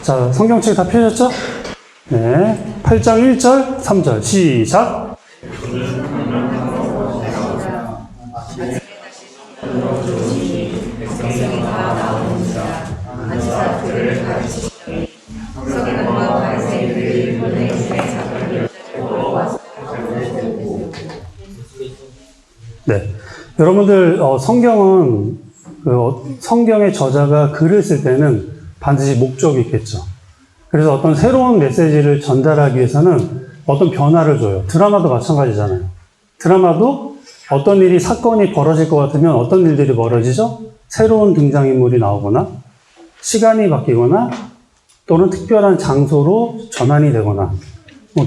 자, 성경책 다 펴셨죠? 네. 8장 1절, 3절. 시작. 네. 여러분들, 성경은, 성경의 저자가 글을 쓸 때는 반드시 목적이 있겠죠. 그래서 어떤 새로운 메시지를 전달하기 위해서는 어떤 변화를 줘요. 드라마도 마찬가지잖아요. 드라마도 어떤 일이, 사건이 벌어질 것 같으면 어떤 일들이 벌어지죠? 새로운 등장인물이 나오거나, 시간이 바뀌거나, 또는 특별한 장소로 전환이 되거나,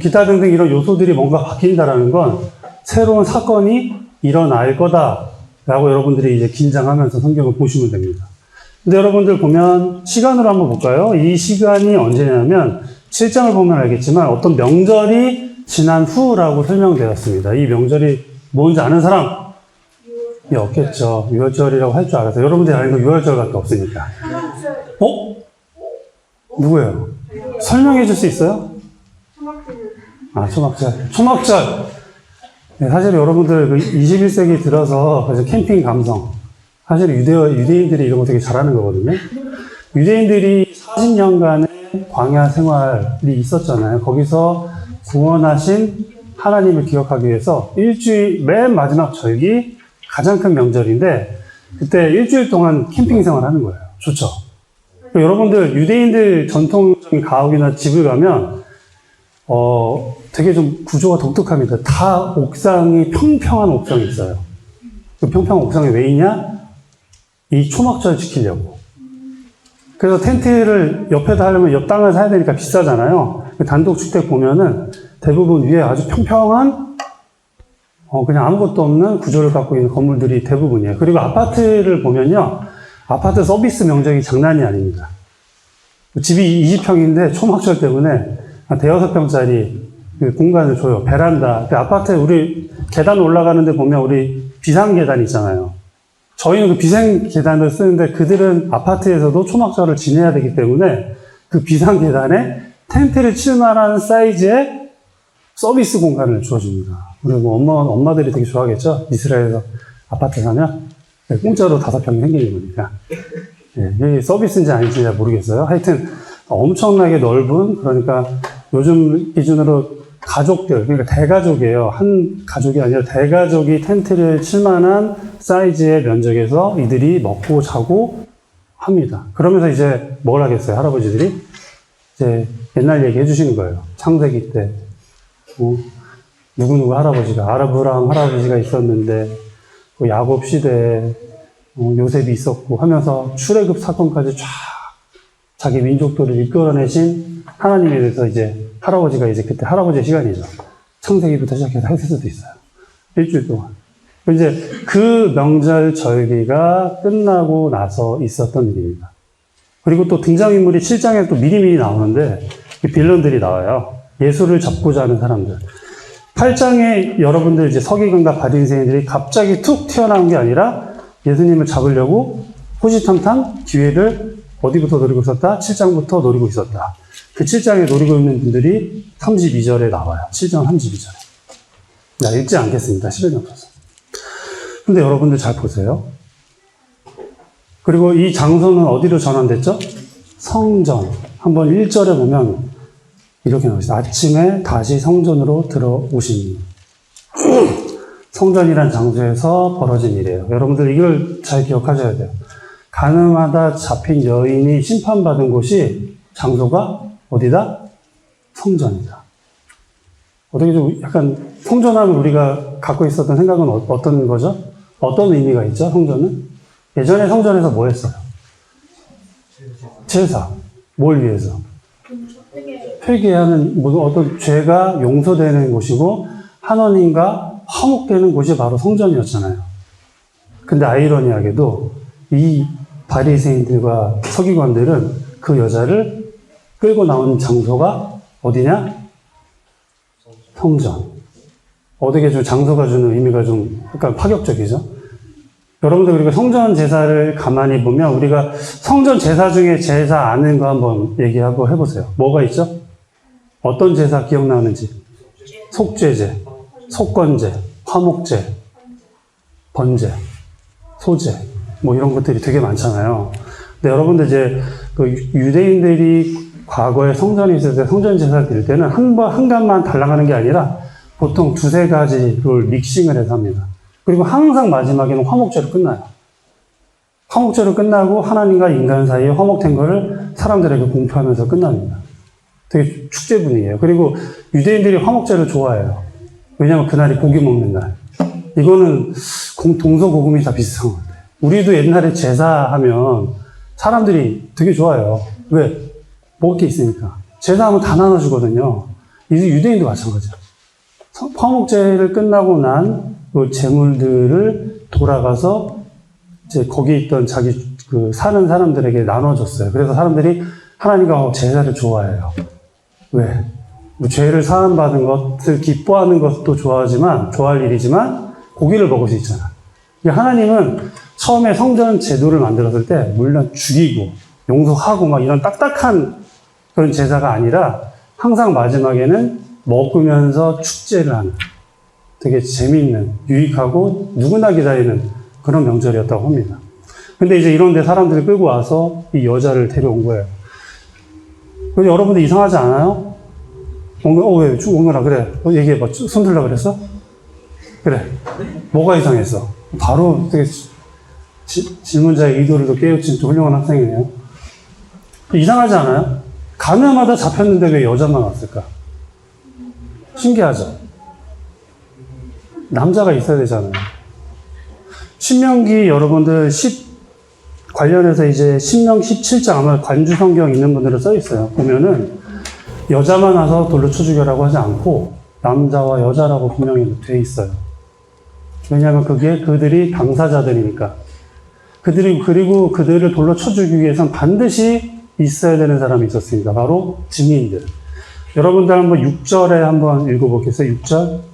기타 등등 이런 요소들이 뭔가 바뀐다라는 건 새로운 사건이 일어날 거다라고 여러분들이 이제 긴장하면서 성경을 보시면 됩니다. 근데 여러분들 보면 시간으로 한번 볼까요? 이 시간이 언제냐면 7장을 보면 알겠지만 어떤 명절이 지난 후라고 설명되었습니다. 이 명절이 뭔지 아는 사람? 없겠죠. 유월절이라고 할 줄 알아서. 여러분들이 아는 거 유월절밖에 없으니까. 누구예요? 설명해 줄 수 있어요? 초막절. 초막절. 네, 사실 여러분들 21세기 들어서 그래서 캠핑 감성. 사실 유대인들이 이런 거 되게 잘하는 거거든요. 유대인들이 40년간의 광야 생활이 있었잖아요. 거기서 구원하신 하나님을 기억하기 위해서 일주일, 맨 마지막 절기, 가장 큰 명절인데, 그때 일주일 동안 캠핑 생활 하는 거예요. 좋죠? 여러분들, 유대인들 전통적인 가옥이나 집을 가면, 되게 좀 구조가 독특합니다. 다 옥상이 평평한 옥상이 있어요. 그 평평한 옥상이 왜 있냐? 이 초막절 지키려고. 그래서 텐트를 옆에다 하려면 옆 땅을 사야 되니까 비싸잖아요. 단독주택 보면은 대부분 위에 아주 평평한, 그냥 아무것도 없는 구조를 갖고 있는 건물들이 대부분이에요. 그리고 아파트를 보면요. 아파트 서비스 면적이 장난이 아닙니다. 집이 20평인데 초막절 때문에 한 대여섯 평짜리 공간을 줘요. 베란다. 아파트에 우리 계단 올라가는데 보면 우리 비상 계단 있잖아요. 저희는 그 비상 계단을 쓰는데 그들은 아파트에서도 초막절을 지내야 되기 때문에 그 비상 계단에 텐트를 칠 만한 사이즈의 서비스 공간을 주어줍니다. 우리 엄마들이 되게 좋아하겠죠? 이스라엘에서 아파트 사면 공짜로 5평이 생기는 거니까. 네, 이게 서비스인지 아닌지 잘 모르겠어요. 하여튼 엄청나게 넓은, 그러니까 요즘 기준으로 가족들, 그러니까 대가족이에요. 한 가족이 아니라 대가족이 텐트를 칠 만한 사이즈의 면적에서 이들이 먹고 자고 합니다. 그러면서 이제 뭘 하겠어요, 할아버지들이? 이제 옛날 얘기 해주시는 거예요. 창세기 때. 누구누구 할아버지가, 아브라함 할아버지가 있었는데, 야곱 시대에 요셉이 있었고 하면서 출애굽 사건까지 쫙 자기 민족들을 이끌어내신 하나님에 대해서 이제 할아버지가 이제 그때 할아버지의 시간이죠. 창세기부터 시작해서 할 수도 있어요. 일주일 동안. 이제 그 명절 절기가 끝나고 나서 있었던 일입니다. 그리고 또 등장인물이 7장에 또 미리미리 나오는데 빌런들이 나와요. 예수를 잡고자 하는 사람들. 8장에 여러분들 이제 서기관과 바리새인들이 갑자기 툭 튀어나온 게 아니라 예수님을 잡으려고 호시탐탐 기회를 어디부터 노리고 있었다? 7장부터 노리고 있었다. 그 7장에 노리고 있는 분들이 32절에 나와요. 7장 32절에. 읽지 않겠습니다. 시간이 없어서. 근데 여러분들 잘 보세요. 그리고 이 장소는 어디로 전환됐죠? 성전. 한번 1절에 보면 이렇게 나와 있어요. 아침에 다시 성전으로 들어오시니. 성전이란 장소에서 벌어진 일이에요. 여러분들 이걸 잘 기억하셔야 돼요. 가늠하다 잡힌 여인이 심판받은 곳이 장소가 어디다? 성전이다. 어떻게 좀 약간 성전하면 우리가 갖고 있었던 생각은 어떤 거죠? 어떤 의미가 있죠? 성전은? 예전에 성전에서 뭐 했어요? 제사. 뭘 위해서? 회개하는 어떤 죄가 용서되는 곳이고 하나님과 화목되는 곳이 바로 성전이었잖아요. 근데 아이러니하게도 이 바리새인들과 서기관들은 그 여자를 끌고 나온 장소가 어디냐? 성전. 어떻게 좀 장소가 주는 의미가 좀 약간 파격적이죠? 여러분들 그리고 성전 제사를 가만히 보면 우리가 성전 제사 중에 제사 아는 거 한번 얘기하고 해보세요. 뭐가 있죠? 어떤 제사 기억나는지? 속죄제, 속건제, 화목제, 번제, 소제, 뭐 이런 것들이 되게 많잖아요. 근데 여러분들 이제 그 유대인들이 과거에 성전에 있을 때 성전 제사 드릴 때는 한 간만 달라가는 게 아니라 보통 두세 가지를 믹싱을 해서 합니다. 그리고 항상 마지막에는 화목제로 끝나요. 화목제로 끝나고 하나님과 인간 사이에 화목된 거를 사람들에게 공표하면서 끝납니다. 되게 축제 분위기예요. 그리고 유대인들이 화목제를 좋아해요. 왜냐하면 그날이 고기 먹는 날. 이거는 동서고금이 다 비슷한 것 같아요. 우리도 옛날에 제사하면 사람들이 되게 좋아해요. 왜? 먹을 게 있으니까. 제사하면 다 나눠주거든요. 이제 유대인도 마찬가지예요. 화목제를 끝나고 난 그 재물들을 돌아가서 이제 거기 있던 자기 그 사는 사람들에게 나눠줬어요. 그래서 사람들이 하나님과 제사를 좋아해요. 왜? 뭐 죄를 사함받은 것을 기뻐하는 것도 좋아할 일이지만 고기를 먹을 수 있잖아. 하나님은 처음에 성전 제도를 만들었을 때 물론 죽이고 용서하고 막 이런 딱딱한 그런 제사가 아니라 항상 마지막에는 먹으면서 축제를 하는 되게 재미있는, 유익하고 누구나 기다리는 그런 명절이었다고 합니다. 근데 이제 이런데 사람들이 끌고 와서 이 여자를 데려온 거예요. 근데 여러분들 이상하지 않아요? 왜 쭉 온 거라 그래? 얘기해봐. 손 들라 그랬어? 그래. 뭐가 이상했어? 바로 되게 질문자의 의도를 또 깨우친 또 훌륭한 학생이네요. 이상하지 않아요? 가늠하다 잡혔는데 왜 여자만 왔을까? 신기하죠? 남자가 있어야 되잖아요. 신명기 여러분들 관련해서 이제 신명 17장 아마 관주 성경 있는 분들은 써 있어요. 보면은 여자만 와서 돌로 쳐 죽여라고 하지 않고 남자와 여자라고 분명히 돼 있어요. 왜냐하면 그게 그들이 당사자들이니까. 그리고 그들을 돌로 쳐 죽이기 위해서는 반드시 있어야 되는 사람이 있었습니다. 바로 증인들. 여러분들 한번 6절에 한번 읽어보겠어요. 6절.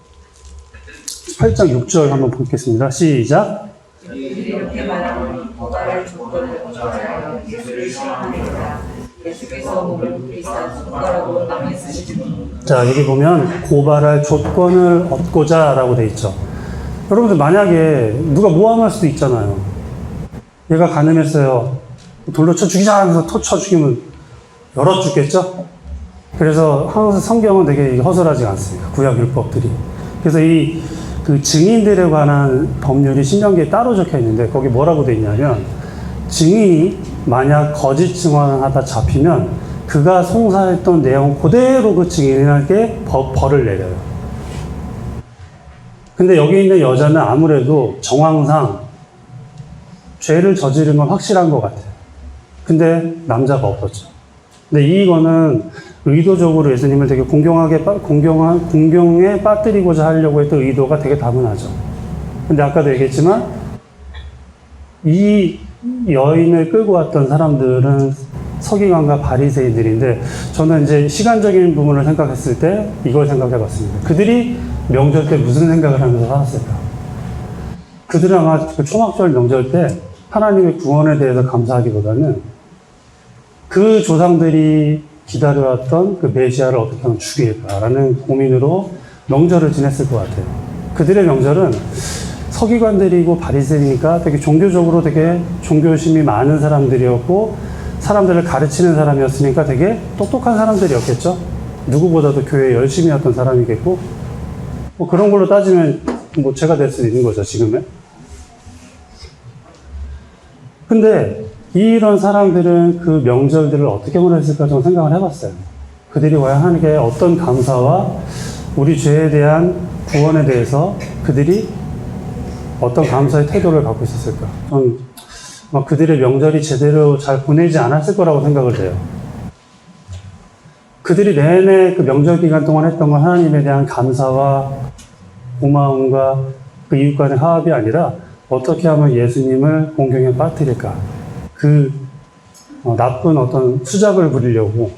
8장 6절 한번 보겠습니다. 시작. 이렇게 말하니 고발할 조건을 얻고자 예수를 시험하리라. 예수께서 몸을 비싼 손가락으로 남에 쓰시니. 자, 여기 보면 고발할 조건을 얻고자 라고 돼 있죠. 여러분들 만약에 누가 모함할 수도 있잖아요. 얘가 가늠했어요. 돌로 쳐 죽이자 하면서 쳐 죽이면 열어 죽겠죠? 그래서 항상 성경은 되게 허술하지 않습니다. 구약 율법들이. 그래서 그 증인들에 관한 법률이 신명기에 따로 적혀 있는데 거기 뭐라고 돼 있냐면 증인이 만약 거짓 증언을 하다 잡히면 그가 송사했던 내용 그대로 그 증인에게 벌을 내려요. 근데 여기 있는 여자는 아무래도 정황상 죄를 저지른 건 확실한 것 같아요. 근데 남자가 없었죠. 근데 이거는 의도적으로 예수님을 되게 공경에 빠뜨리고자 하려고 했던 의도가 되게 다분하죠. 근데 아까도 얘기했지만 이 여인을 끌고 왔던 사람들은 서기관과 바리새인들인데 저는 이제 시간적인 부분을 생각했을 때 이걸 생각해 봤습니다. 그들이 명절 때 무슨 생각을 하면서 살았을까? 그들은 아마 그 초막절 명절 때 하나님의 구원에 대해서 감사하기보다는 그 조상들이 기다려왔던 그 메시아를 어떻게 하면 죽일까라는 고민으로 명절을 지냈을 것 같아요. 그들의 명절은 서기관들이고 바리새이니까 되게 종교적으로 되게 종교심이 많은 사람들이었고 사람들을 가르치는 사람이었으니까 되게 똑똑한 사람들이었겠죠. 누구보다도 교회에 열심히 했던 사람이겠고 뭐 그런 걸로 따지면 뭐 제가 될 수도 있는 거죠, 지금은. 근데 이런 사람들은 그 명절들을 어떻게 보냈을까 좀 생각을 해봤어요. 그들이 과연 하나님께 어떤 감사와 우리 죄에 대한 구원에 대해서 그들이 어떤 감사의 태도를 갖고 있었을까. 전 그들의 명절이 제대로 잘 보내지 않았을 거라고 생각을 해요. 그들이 내내 그 명절 기간 동안 했던 건 하나님에 대한 감사와 고마움과 그 이웃 간의 화합이 아니라 어떻게 하면 예수님을 공경에 빠뜨릴까. 나쁜 어떤 수작을 부리려고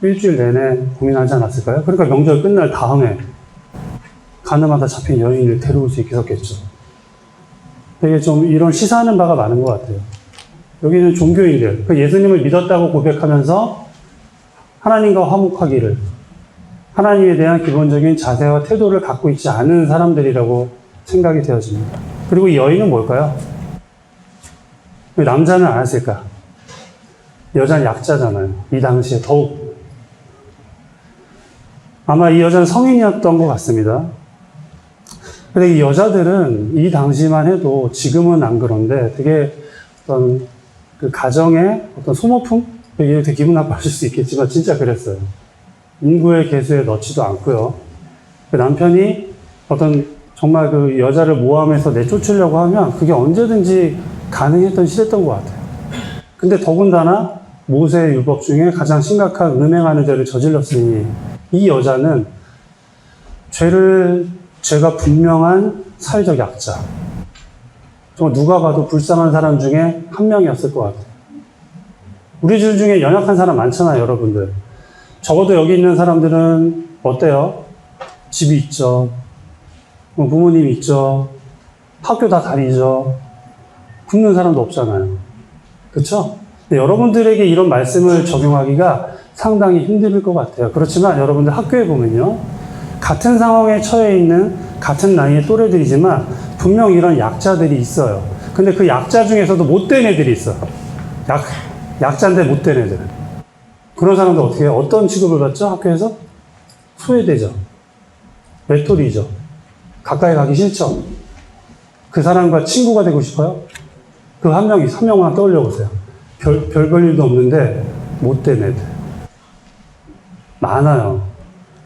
일주일 내내 고민하지 않았을까요? 그러니까 명절 끝날 다음에 가늠하다 잡힌 여인을 데려올 수 있었겠죠. 되게 좀 이런 시사하는 바가 많은 것 같아요. 여기는 종교인들, 그 예수님을 믿었다고 고백하면서 하나님과 화목하기를, 하나님에 대한 기본적인 자세와 태도를 갖고 있지 않은 사람들이라고 생각이 되어집니다. 그리고 이 여인은 뭘까요? 왜 남자는 안 했을까? 여자는 약자잖아요. 이 당시에 더욱. 아마 이 여자는 성인이었던 것 같습니다. 근데 이 여자들은 이 당시만 해도 지금은 안 그런데 되게 어떤 그 가정의 어떤 소모품? 이게 되게 기분 나빠하실 수 있겠지만 진짜 그랬어요. 인구의 계수에 넣지도 않고요. 그 남편이 어떤 정말 그 여자를 모함해서 내쫓으려고 하면 그게 언제든지 가능했던 시대였던 것 같아요. 근데 더군다나 모세의 율법 중에 가장 심각한 음행하는 죄를 저질렀으니 이 여자는 죄가 분명한 사회적 약자. 정말 누가 봐도 불쌍한 사람 중에 한 명이었을 것 같아요. 우리 줄 중에 연약한 사람 많잖아요, 여러분들. 적어도 여기 있는 사람들은 어때요? 집이 있죠. 부모님이 있죠. 학교 다 다니죠. 굶는 사람도 없잖아요. 그렇죠? 여러분들에게 이런 말씀을 적용하기가 상당히 힘들 것 같아요. 그렇지만 여러분들 학교에 보면요. 같은 상황에 처해 있는 같은 나이의 또래들이지만 분명 이런 약자들이 있어요. 근데 그 약자 중에서도 못된 애들이 있어요. 약자인데 못된 애들. 그런 사람들 어떻게 해요? 어떤 취급을 받죠? 학교에서? 소외되죠. 외톨이죠. 가까이 가기 싫죠. 그 사람과 친구가 되고 싶어요? 그 한 명만 떠올려 보세요. 별 일도 없는데 못된 애들. 많아요.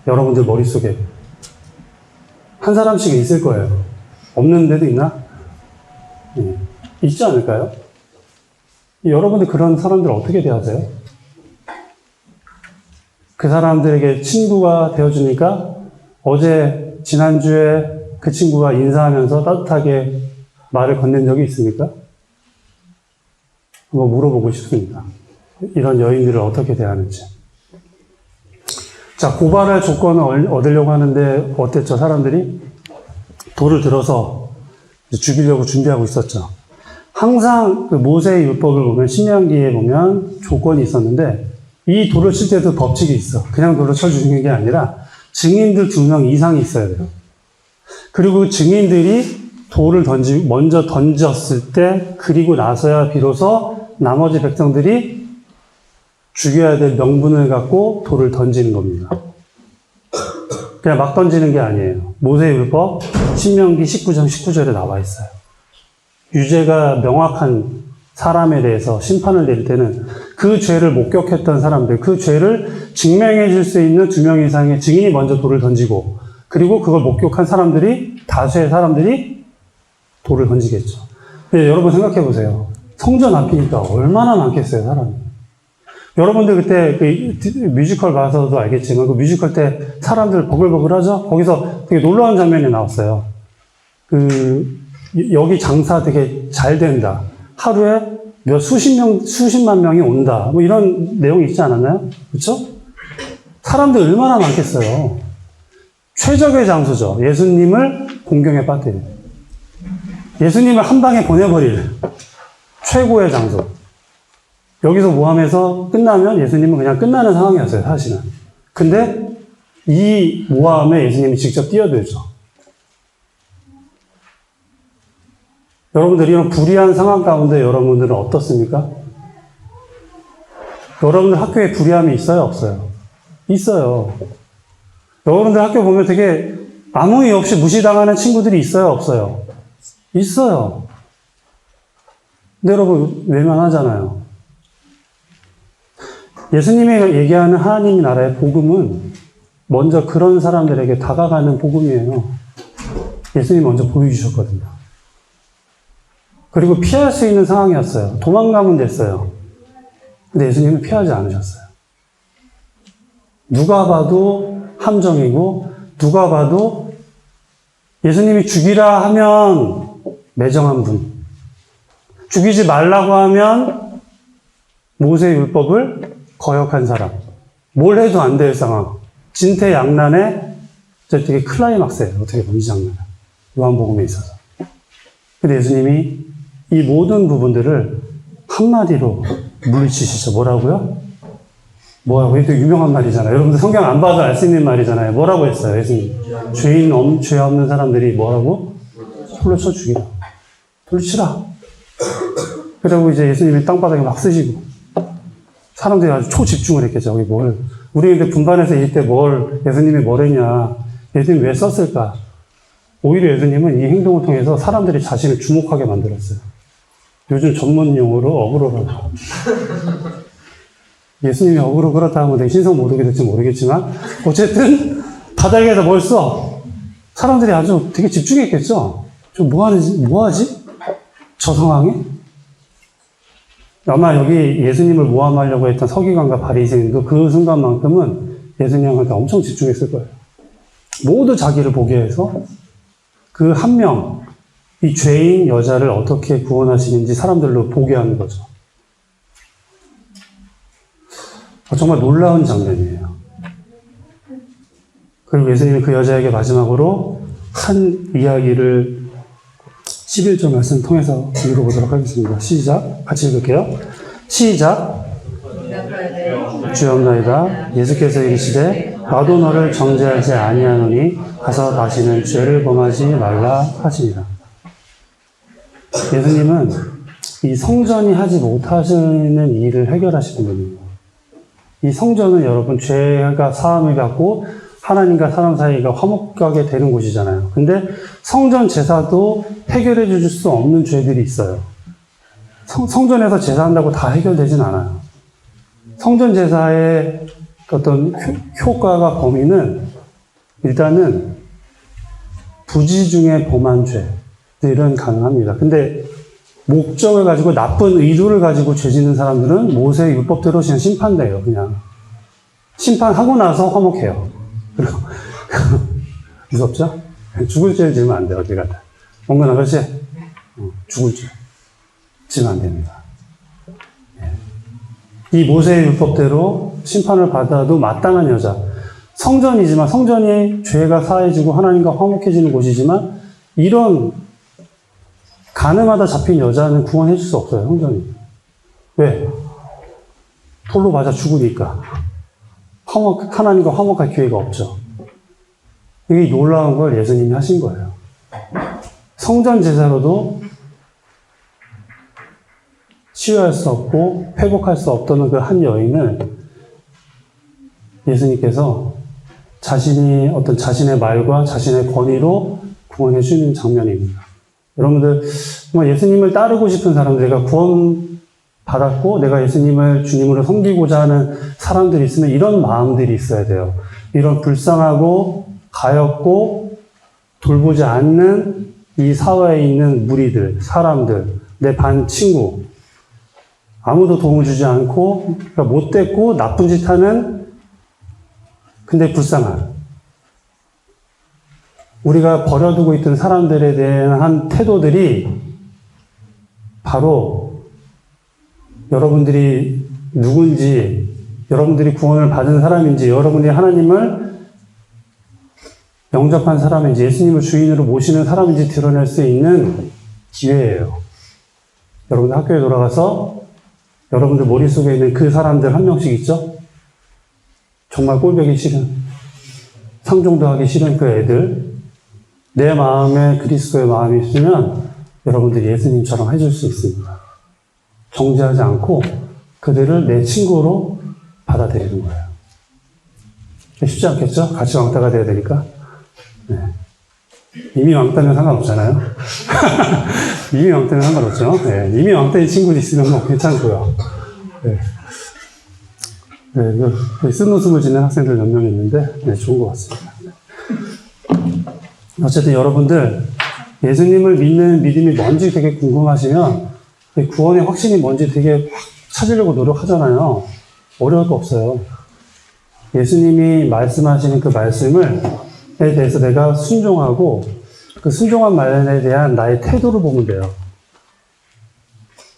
여러분들 머릿속에. 한 사람씩 있을 거예요. 없는 데도 있나? 있지 않을까요? 여러분들 그런 사람들 어떻게 대하세요? 그 사람들에게 친구가 되어주니까 지난주에 그 친구가 인사하면서 따뜻하게 말을 건넨 적이 있습니까? 한번 물어보고 싶습니다. 이런 여인들을 어떻게 대하는지. 자, 고발할 조건을 얻으려고 하는데 어땠죠, 사람들이? 돌을 들어서 죽이려고 준비하고 있었죠. 항상 그 모세의 율법을 보면, 신명기에 보면 조건이 있었는데, 이 돌을 칠 때도 법칙이 있어. 그냥 돌을 쳐주는 게 아니라 증인들 2명 이상이 있어야 돼요. 그리고 증인들이 돌을 먼저 던졌을 때, 그리고 나서야 비로소 나머지 백성들이 죽여야 될 명분을 갖고 돌을 던지는 겁니다. 그냥 막 던지는 게 아니에요. 모세의 율법 신명기 19장 19절에 나와 있어요. 유죄가 명확한 사람에 대해서 심판을 내릴 때는 그 죄를 목격했던 사람들, 그 죄를 증명해 줄 수 있는 2명 이상의 증인이 먼저 돌을 던지고, 그리고 그걸 목격한 다수의 사람들이 돌을 던지겠죠. 근데 여러분 생각해 보세요. 성전 앞이니까 얼마나 많겠어요, 사람이. 여러분들 그때 그 뮤지컬 봐서도 알겠지만 그 뮤지컬 때 사람들 버글버글 하죠? 거기서 되게 놀라운 장면이 나왔어요. 여기 장사 되게 잘 된다. 하루에 수십만 명이 온다. 뭐 이런 내용이 있지 않았나요? 그렇죠? 사람들 얼마나 많겠어요. 최적의 장소죠. 예수님을 공경에 빠뜨릴. 예수님을 한 방에 보내버릴 최고의 장소. 여기서 모함해서 끝나면 예수님은 그냥 끝나는 상황이었어요, 사실은. 근데 이 모함에 예수님이 직접 뛰어들죠. 여러분들 이런 불의한 상황 가운데 여러분들은 어떻습니까? 여러분들 학교에 불의함이 있어요, 없어요? 있어요. 여러분들 학교 보면 되게 아무 이유 없이 무시당하는 친구들이 있어요, 없어요? 있어요. 근데 여러분 외면하잖아요. 예수님이 얘기하는 하나님 나라의 복음은 먼저 그런 사람들에게 다가가는 복음이에요. 예수님이 먼저 보여주셨거든요. 그리고 피할 수 있는 상황이었어요. 도망가면 됐어요. 근데 예수님은 피하지 않으셨어요. 누가 봐도 함정이고, 누가 봐도 예수님이 죽이라 하면 매정한 분, 죽이지 말라고 하면 모세의 율법을 거역한 사람, 뭘 해도 안 될 상황, 진퇴양난의 되게 클라이막스예요. 어떻게 보면 이 장면은 요한복음에 있어서. 근데 예수님이 이 모든 부분들을 한마디로 물리치시죠. 뭐라고요? 뭐라고? 이게 유명한 말이잖아요. 여러분들 성경 안 봐도 알 수 있는 말이잖아요. 뭐라고 했어요, 예수님? 죄 없는 사람들이 뭐라고? 돌로 쳐 죽이라. 돌로 치라. 그리고 이제 예수님이 땅바닥에 막 쓰시고, 사람들이 아주 초집중을 했겠죠. 우리 근데 분반해서 이때 예수님이 뭘 했냐. 예수님이 왜 썼을까? 오히려 예수님은 이 행동을 통해서 사람들이 자신을 주목하게 만들었어요. 요즘 전문 용어로 어그로라고. 예수님이 어그로 그렇다 하면 되게 신성 모독이 될지 모르겠지만, 어쨌든, 바닥에서 뭘 써? 사람들이 아주 되게 집중했겠죠? 뭐 하지? 저 상황에? 아마 여기 예수님을 모함하려고 했던 서기관과 바리새인도 그 순간만큼은 예수님한테 엄청 집중했을 거예요. 모두 자기를 보게 해서 그 한 명, 이 죄인 여자를 어떻게 구원하시는지 사람들로 보게 하는 거죠. 정말 놀라운 장면이에요. 그리고 예수님이 그 여자에게 마지막으로 한 이야기를 11절 말씀 통해서 읽어보도록 하겠습니다. 시작. 같이 읽을게요. 시작. 주옵나이다. 예수께서 이르시되 나도 너를 정죄하지 아니하노니 가서 다시는 죄를 범하지 말라 하시니라. 예수님은 이 성전이 하지 못하시는 일을 해결하시는 분이에요. 이 성전은 여러분 죄가 사함을 갖고 하나님과 사람 사이가 화목하게 되는 곳이잖아요. 근데 성전 제사도 해결해 줄 수 없는 죄들이 있어요. 성전에서 제사한다고 다 해결되진 않아요. 성전 제사의 어떤 효과가 범위는 일단은 부지 중에 범한 죄들은 가능합니다. 근데 목적을 가지고 나쁜 의도를 가지고 죄 짓는 사람들은 모세의 율법대로 그냥 심판돼요. 그냥 심판하고 나서 화목해요. 그리고 무섭죠? 죽을 죄를 지으면 안 돼요. 어디 가다. 원근 아저씨 죽을 죄 지으면 안 됩니다. 이 모세의 율법대로 심판을 받아도 마땅한 여자. 성전이지만 성전이 죄가 사해지고 하나님과 화목해지는 곳이지만 이런 가늠하다 잡힌 여자는 구원해 줄 수 없어요. 성전이. 왜? 돌로 맞아 죽으니까. 하나님과 화목할 기회가 없죠. 이게 놀라운 걸 예수님이 하신 거예요. 성전 제사로도 치유할 수 없고 회복할 수 없던 그 한 여인을 예수님께서 자신의 말과 자신의 권위로 구원해 주는 장면입니다. 여러분들 정말 예수님을 따르고 싶은 사람들, 내가 구원 받았고 내가 예수님을 주님으로 섬기고자 하는 사람들이 있으면 이런 마음들이 있어야 돼요. 이런 불쌍하고 가엾고 돌보지 않는 이 사회에 있는 무리들, 사람들, 내 반 친구, 아무도 도움을 주지 않고 그러니까 못됐고 나쁜 짓 하는 근데 불쌍한 우리가 버려두고 있던 사람들에 대한 태도들이 바로 여러분들이 누군지, 여러분들이 구원을 받은 사람인지, 여러분이 하나님을 영접한 사람인지, 예수님을 주인으로 모시는 사람인지 드러낼 수 있는 기회예요. 여러분들 학교에 돌아가서 여러분들 머릿속에 있는 그 사람들 한 명씩 있죠? 정말 꼴보기 싫은, 상종도 하기 싫은 그 애들, 내 마음에 그리스도의 마음이 있으면 여러분들이 예수님처럼 해줄 수 있습니다. 정죄하지 않고 그들을 내 친구로 받아들이는 거예요. 쉽지 않겠죠? 같이 왕따가 돼야 되니까. 네. 이미 왕따면 상관없잖아요. 이미 왕따면 상관없죠. 네. 이미 왕따인 친구도 있으면 뭐 괜찮고요. 네. 네, 쓴 웃음을 짓는 학생들 몇 명 있는데, 네, 좋은 것 같습니다. 어쨌든 여러분들, 예수님을 믿는 믿음이 뭔지 되게 궁금하시면, 구원의 확신이 뭔지 되게 확 찾으려고 노력하잖아요. 어려울 거 없어요. 예수님이 말씀하시는 그 말씀에 대해서 내가 순종하고, 그 순종한 말에 대한 나의 태도를 보면 돼요.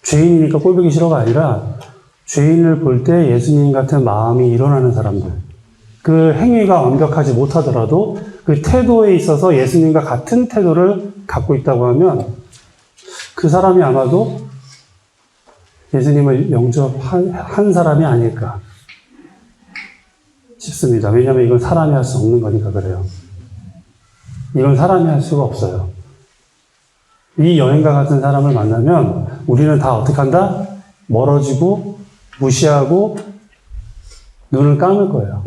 죄인이니까 꼴보기 싫어가 아니라, 죄인을 볼 때 예수님 같은 마음이 일어나는 사람들. 그 행위가 완벽하지 못하더라도 그 태도에 있어서 예수님과 같은 태도를 갖고 있다고 하면 그 사람이 아마도 예수님을 영접한 사람이 아닐까 싶습니다. 왜냐하면 이건 사람이 할 수 없는 거니까 그래요. 이건 사람이 할 수가 없어요. 이 여인과 같은 사람을 만나면 우리는 다 어떻게 한다? 멀어지고 무시하고 눈을 감을 거예요.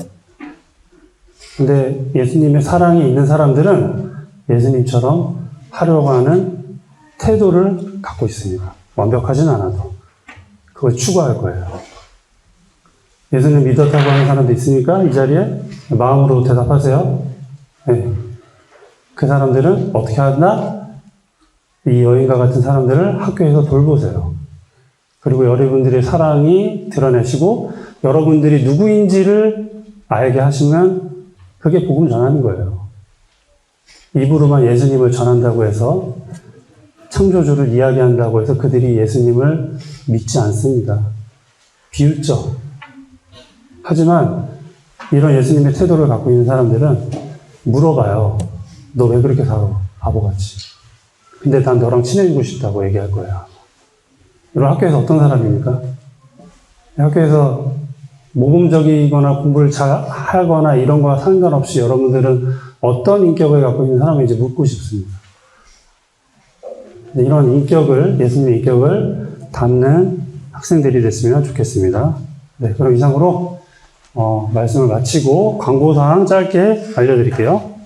근데 예수님의 사랑이 있는 사람들은 예수님처럼 하려고 하는 태도를 갖고 있습니다. 완벽하진 않아도. 그걸 추구할 거예요. 예수님 믿었다고 하는 사람도 있으니까 이 자리에 마음으로 대답하세요. 네. 그 사람들은 어떻게 한다? 이 여인과 같은 사람들을 학교에서 돌보세요. 그리고 여러분들의 사랑이 드러내시고 여러분들이 누구인지를 알게 하시면 그게 복음 전하는 거예요. 입으로만 예수님을 전한다고 해서 창조주를 이야기한다고 해서 그들이 예수님을 믿지 않습니다. 비웃죠. 하지만 이런 예수님의 태도를 갖고 있는 사람들은 물어봐요. 너 왜 그렇게 살아? 바보같이. 근데 난 너랑 친해지고 싶다고 얘기할 거야. 여러분 학교에서 어떤 사람입니까? 학교에서 모범적이거나 공부를 잘 하거나 이런 거와 상관없이 여러분들은 어떤 인격을 갖고 있는 사람인지 묻고 싶습니다. 이런 인격을, 예수님의 인격을 담는 학생들이 됐으면 좋겠습니다. 네, 그럼 이상으로 말씀을 마치고 광고사항 짧게 알려드릴게요.